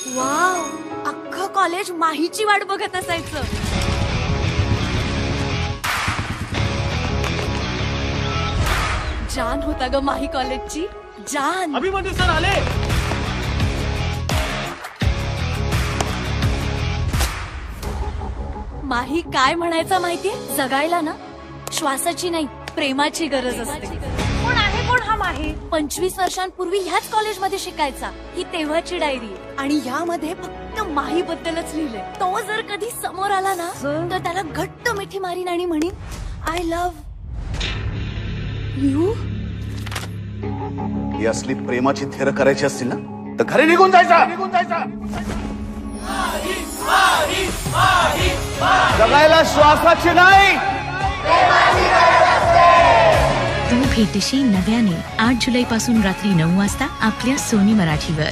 Wow, अख्खं college माहीची वाट बघत असायचं. जान होता ग माही कॉलेजची जान. अभिमन्यू सर आले. माही काय म्हणायचा माहितीये, जगायला ना श्वासाची नाही प्रेमाची गरज असते. कोण आहे कोण हा माही? 25 वर्षांपूर्वी ह्याच कॉलेजमध्ये शिकायचा. ही तेव्हाची डायरी आणि ह्यामध्ये फक्त माही बद्दलच लिहिलंय. तो जर कधी समोर आला ना तर त्याला घट्ट मिठी मारीन आणि म्हणीन आय लव्ह यू. ही असली प्रेमाची थेर करायची असतील ना तर घरी निघून जायचा. जगायला श्वासाची नाही. तू भेटशी नव्याने 8 जुलैपासून रात्री 9 वाजता आपल्या सोनी मराठीवर.